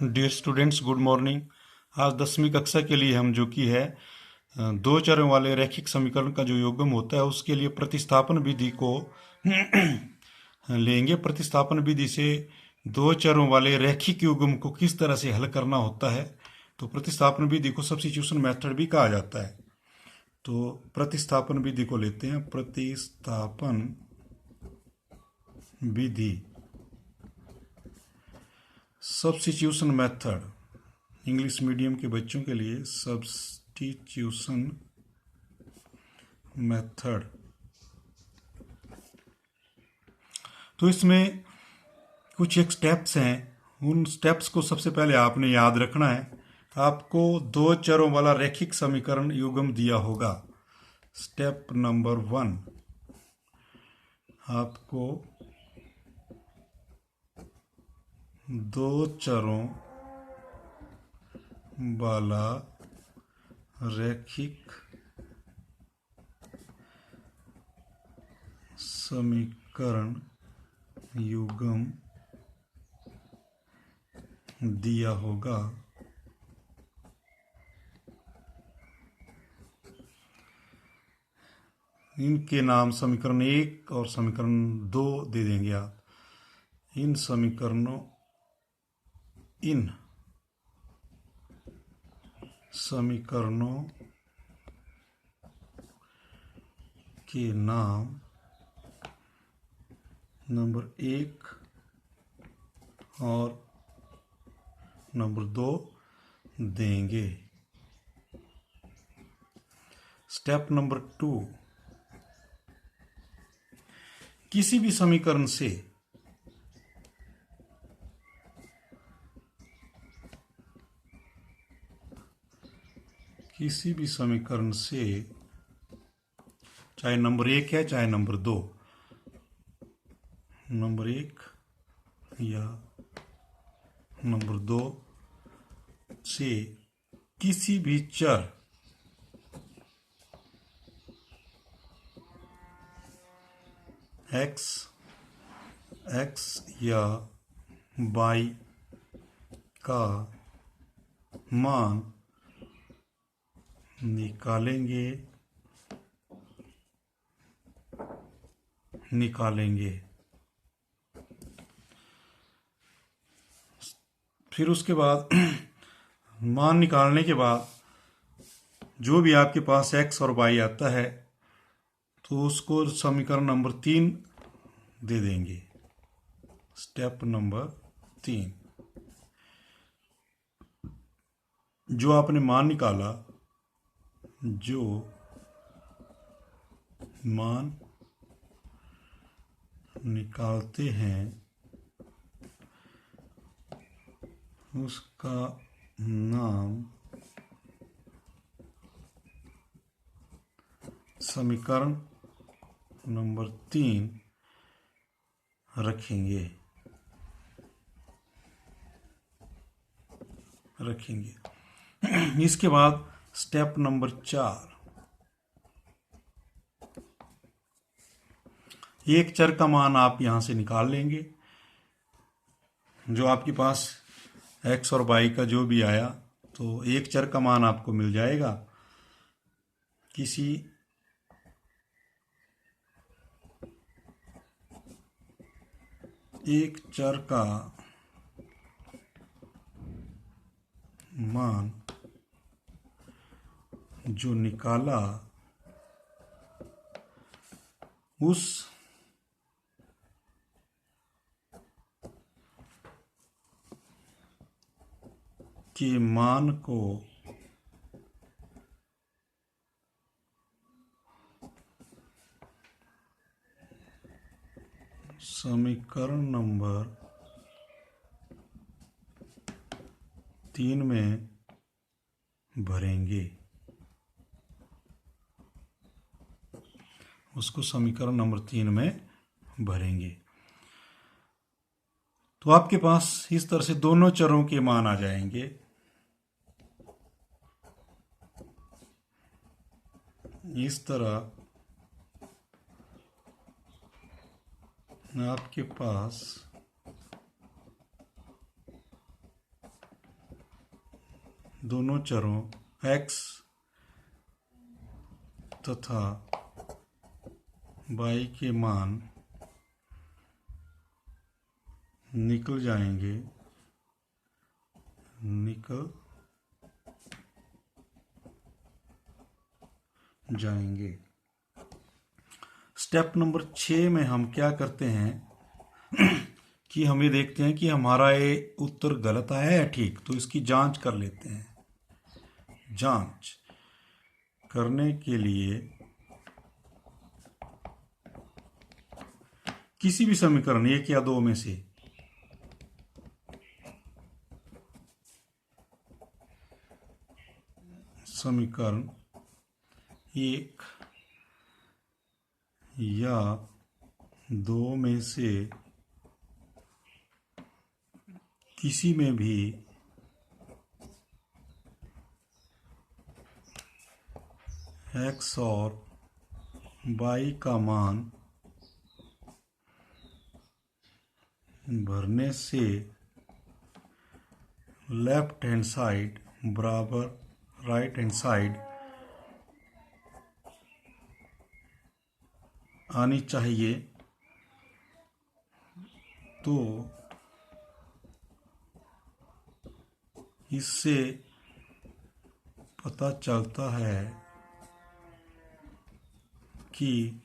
Dear students, good morning. आज 10वीं कक्षा के लिए हम जो कि है दो चरों वाले रैखिक समीकरण का जो योगम होता है उसके लिए प्रतिस्थापन विधि को लेंगे। प्रतिस्थापन विधि से दो चरों वाले रैखिक युग्म को किस तरह से हल करना होता है, तो प्रतिस्थापन विधि को सब्स्टिट्यूशन मेथड भी कहा जाता है। तो प्रतिस्थापन विधि को लेते हैं। प्रतिस्थापन विधि, सब्स्टिट्यूशन मेथड, इंग्लिश मीडियम के बच्चों के लिए सब्स्टिट्यूशन मेथड। तो इसमें कुछ एक स्टेप्स हैं, उन स्टेप्स को सबसे पहले आपने याद रखना है। आपको दो चरों वाला रैखिक समीकरण युग्म दिया होगा। स्टेप नंबर 1, आपको दो चरों वाला रैखिक समीकरण युग्म दिया होगा। इनके नाम समीकरण 1 और समीकरण 2 दे देंगे आप। इन समीकरणों के नाम नंबर 1 और नंबर 2 देंगे। स्टेप नंबर 2, किसी भी समीकरण से चाहे नंबर 1 है चाहे नंबर 2, नंबर 1 या नंबर 2 से किसी भी चर x या y का मान निकालेंगे। फिर उसके बाद मान निकालने के बाद जो भी आपके पास x और y आता है तो उसको समीकरण नंबर 3 दे देंगे। स्टेप नंबर 3, जो आपने मान निकाला, जो मान निकालते हैं उसका नाम समीकरण नंबर 3 रखेंगे। इसके बाद स्टेप नंबर 4, एक चर का मान आप यहां से निकाल लेंगे। जो आपके पास x और y का जो भी आया, तो एक चर का मान आपको मिल जाएगा। किसी एक चर का मान जो निकाला उस के मान को समीकरण नंबर 3 में भरेंगे। उसको समीकरण नंबर 3 में भरेंगे तो आपके पास इस तरह से दोनों चरों के मान आ जाएंगे। इस तरह आपके पास दोनों चरों x तथा y के मान निकल जाएंगे। स्टेप नंबर 6 में हम क्या करते हैं कि हम ये देखते हैं कि हमारा ये उत्तर गलत आया है ठीक, तो इसकी जांच कर लेते हैं। जांच करने के लिए किसी भी समीकरण 1 या 2 में से समीकरण 1 या 2 में से किसी में भी x और y का मान भरने से लेफ्ट हैंड साइड बराबर राइट हैंड साइड आनी चाहिए, तो इससे पता चलता है कि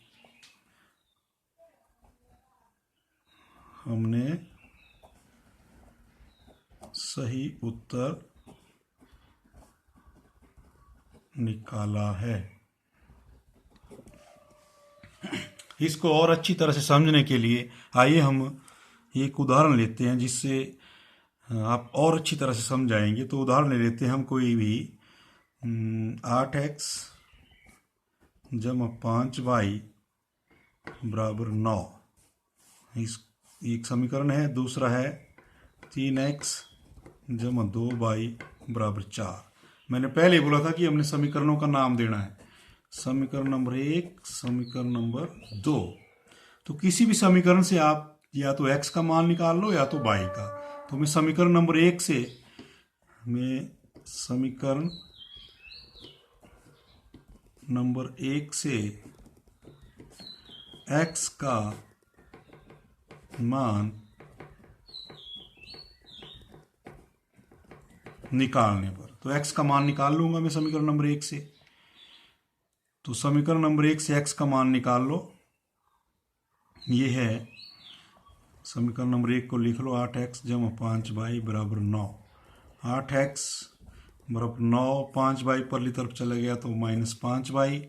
हमने सही उत्तर निकाला है। इसको और अच्छी तरह से समझने के लिए आइए हम एक उदाहरण लेते हैं जिससे आप और अच्छी तरह से समझाएंगे। तो उदाहरण ले लेते हैं हम कोई भी 8x जमा 5y बराबर 9, इस एक समीकरण है। दूसरा है 3x जमा 2y बराबर 4। मैंने पहले बोला था कि हमने समीकरणों का नाम देना है, समीकरण नंबर 1, समीकरण नंबर 2। तो किसी भी समीकरण से आप या तो x का मान निकाल लो या तो y का। तो मैं समीकरण नंबर 1 से x का मान निकालने पर, तो x का मान निकाल लूंगा मैं समीकरण नंबर 1 से। तो समीकरण नंबर 1 से x का मान निकाल लो। ये है समीकरण नंबर 1 को लिख लो, 8x जमा 5y बराबर 9। 8x बराबर 9, 5y परली तरफ चला गया तो -5y।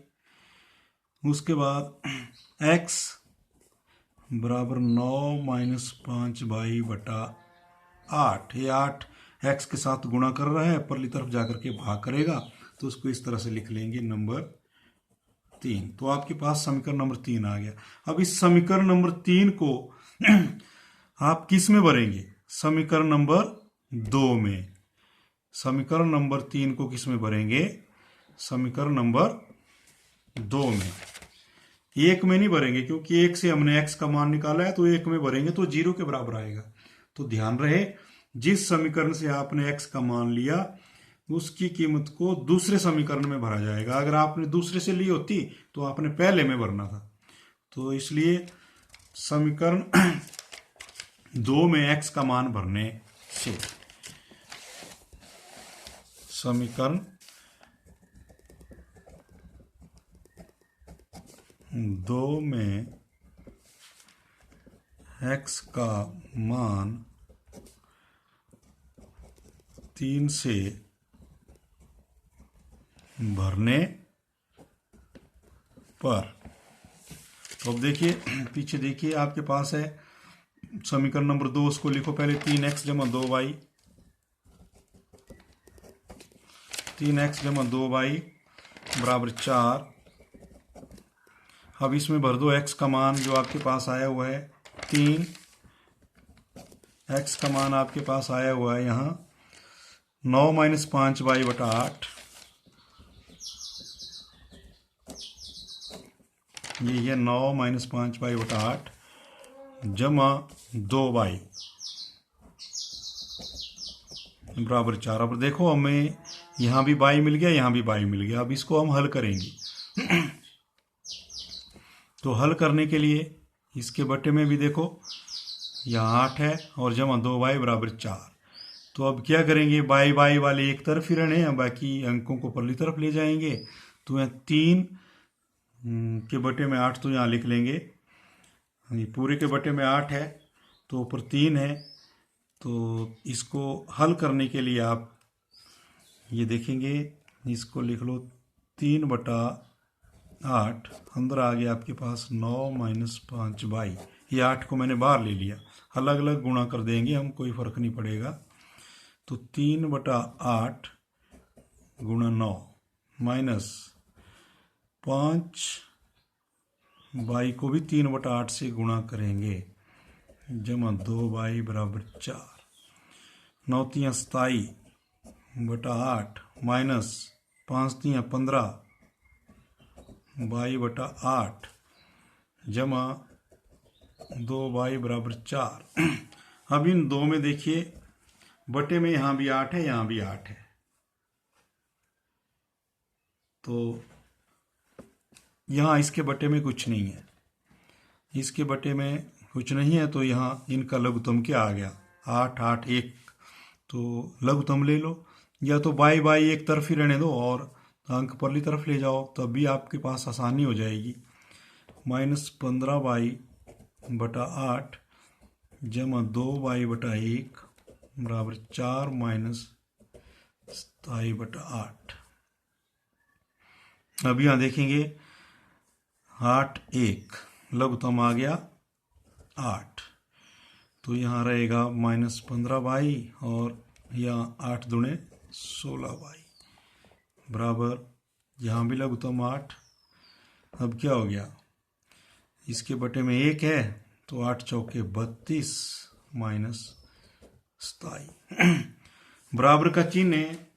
उसके बाद x बराबर 9 -5y बटा 8। ये 8 x के साथ गुणा कर रहा है, परली तरफ जाकर के भाग करेगा, तो उसको इस तरह से लिख लेंगे नंबर 3। तो आपके पास समीकरण नंबर 3 आ गया। अब इस समीकरण नंबर 3 को आप किस में भरेंगे? समीकरण नंबर 2 में। समीकरण नंबर 3 को किस में भरेंगे? समीकरण नंबर 2 में। 1 में नहीं भरेंगे, क्योंकि 1 से हमने x का मान निकाला है, तो 1 में भरेंगे तो 0 के बराबर आएगा। तो ध्यान रहे, जिस समीकरण से आपने x का मान लिया उसकी कीमत को दूसरे समीकरण में भरा जाएगा। अगर आपने दूसरे से ली होती तो आपने पहले में भरना था। तो इसलिए समीकरण 2 में x का मान भरने से समीकरण 2 में x का मान 3 से भरने पर, तो अब देखिए पीछे देखिए, आपके पास है समीकरण नंबर 2, उसको लिखो पहले 3x जमा 2y, 3x जमा 2y बराबर 4। अब इसमें भर दो x का मान जो आपके पास आया हुआ है 3। x का मान आपके पास आया हुआ है यहाँ 9 -5y बटा 8। ये है 9 -5y बटा 8 जमा 2y। बराबर 4। अब देखो हमें यहाँ भी y मिल गया, यहाँ भी y मिल गया। अब इसको हम हल करेंगे। तो हल करने के लिए इसके बटे में भी देखो यहाँ 8 है और जमा 2y बराबर 4। तो अब क्या करेंगे, y वाले एक तरफ ही रहने हैं, बाकी अंकों को परली तरफ ले जाएंगे। तो यहाँ 3 के बटे में 8 तो यहाँ लिख लेंगे। ये पूरे के बटे में 8 है तो ऊपर 3 है। तो इसको हल करने के लिए आप ये देखेंगे, इसको लिख लो 3/8। अंदर आ गया आपके पास 9 - 5y। ये 8 को मैंने बाहर ले लिया, अलग अलग गुणा कर देंगे हम, कोई फर्क नहीं पड़ेगा। तो 3/8 गुणा 9 माइनस 5y को भी 3/8 से गुणा करेंगे, जमा 2y बराबर 4। 9 × 3 = 27/8 माइनस 5 × 3 = 15y/8 जमा 2y बराबर 4। अब इन दो में देखिए बटे में यहाँ भी 8 है, यहाँ भी 8 है। तो यहाँ इसके बटे में कुछ नहीं है, इसके बटे में कुछ नहीं है, तो यहाँ इनका लघुत्तम क्या आ गया, 8 8 1। तो लघुत्तम ले लो, या तो y एक तरफ ही रहने दो और अंक परली तरफ ले जाओ, तब भी आपके पास आसानी हो जाएगी। -15y/8 जमा 2y/1 बराबर 4 माइनस 27/8। अब यहाँ देखेंगे 8 1 लघुत्तम आ गया 8, तो यहाँ रहेगा -15y और यहाँ 8 दूणे 16y बराबर, यहाँ भी लघुत्तम 8। अब क्या हो गया, इसके बटे में 1 है तो 8 चौके 32 माइनस 27 बराबर का चिन्ह है।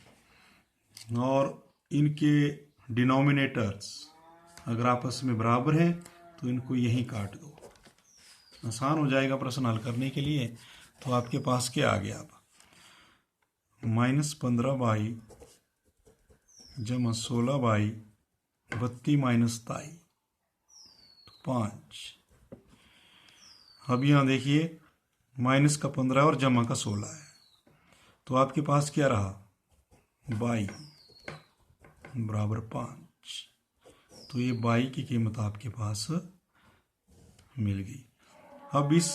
और इनके डिनोमिनेटर्स अगर आपस में बराबर हैं तो इनको यहीं काट दो, आसान हो जाएगा प्रश्न हल करने के लिए। तो आपके पास क्या आ गया, अब -15y जमा 16y 32 माइनस 27 तो 5। अब यहाँ देखिए माइनस का 15 और जमा का 16 है, तो आपके पास क्या रहा, y बराबर 5। तो ये y की कीमत आपके पास मिल गई। अब इस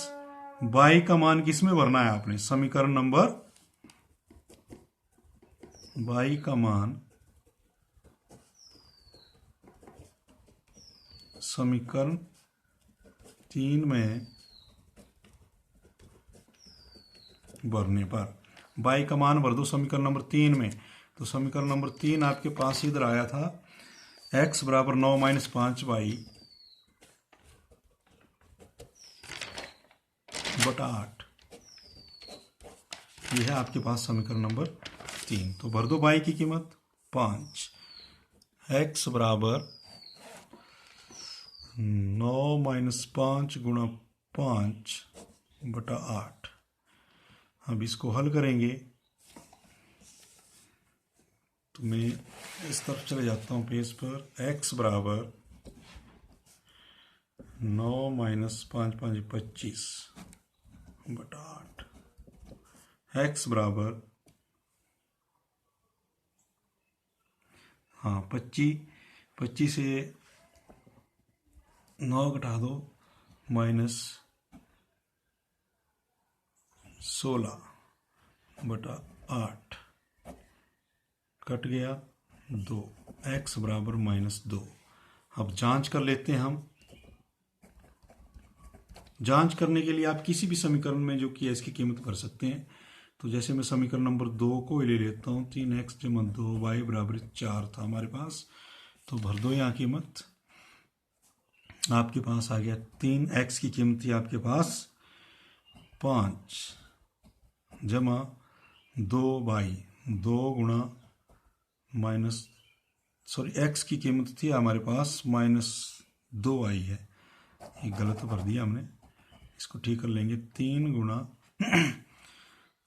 y का मान किस में भरना है आपने, समीकरण नंबर, y का मान समीकरण 3 में भरने पर y का मान भर दो समीकरण नंबर 3 में। तो समीकरण नंबर 3 आपके पास इधर आया था, x बराबर 9 - 5y/8। यह है आपके पास समीकरण नंबर 3। तो भर दो y की कीमत 5, x बराबर 9 - 5 गुणा 5/8। अब इसको हल करेंगे, तो मैं इस तरफ चले जाता हूँ पेज पर। x बराबर 9 - 5 5 25/8। x बराबर 25 से 9 घटा दो, -16/8 कट गया 2, x बराबर -2। अब जांच कर लेते हैं हम। जांच करने के लिए आप किसी भी समीकरण में जो कि इसकी कीमत भर सकते हैं। तो जैसे मैं समीकरण नंबर 2 को ले लेता हूँ, 3x जमा 2y बराबर 4 था हमारे पास, तो भर दो यहाँ कीमत। आपके पास आ गया 3x की कीमत थी आपके पास 5 जमा 2y, 2 गुणा x की कीमत थी हमारे पास -2y है, ये गलत भर दिया हमने, इसको ठीक कर लेंगे। 3 गुणा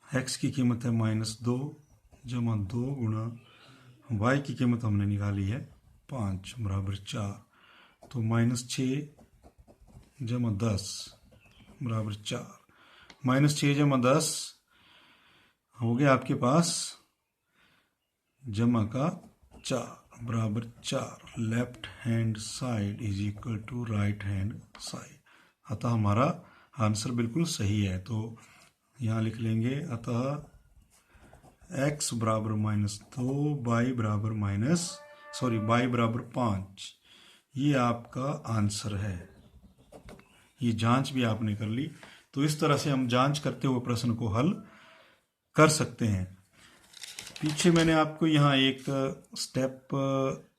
x की कीमत है -2 जमा 2 गुणा y की कीमत हमने निकाली है 5 बराबर 4। तो -6 जमा 10 बराबर 4। -6 जमा 10 हो गया आपके पास जमा का 4 बराबर 4। Left hand side is equal to right hand side. अतः हमारा आंसर बिल्कुल सही है। तो यहाँ लिख लेंगे अतः x बराबर -2 y बराबर y बराबर 5। ये आपका आंसर है। ये जांच भी आपने कर ली। तो इस तरह से हम जांच करते हुए प्रश्न को हल कर सकते हैं। पीछे मैंने आपको यहाँ एक स्टेप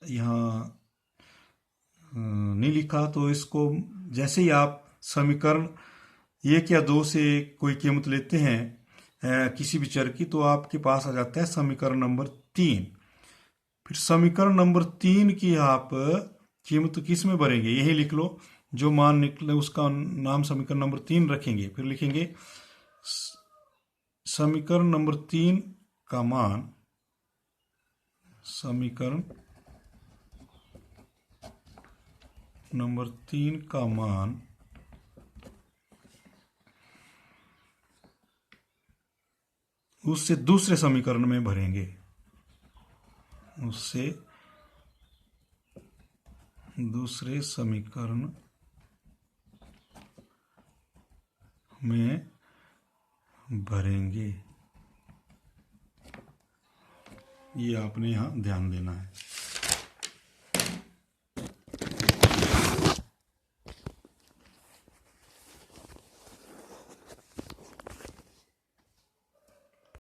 यहाँ नहीं लिखा, तो इसको जैसे ही आप समीकरण 1 या 2 से कोई कीमत लेते हैं किसी भी चर की, तो आपके पास आ जाता है समीकरण नंबर 3। फिर समीकरण नंबर 3 की आप कीमत किस में भरेंगे, यही लिख लो। जो मान निकले उसका नाम समीकरण नंबर 3 रखेंगे। फिर लिखेंगे समीकरण नंबर 3 का मान, समीकरण नंबर 3 का मान उससे दूसरे समीकरण में भरेंगे, उससे दूसरे समीकरण में भरेंगे। ये आपने यहाँ ध्यान देना है।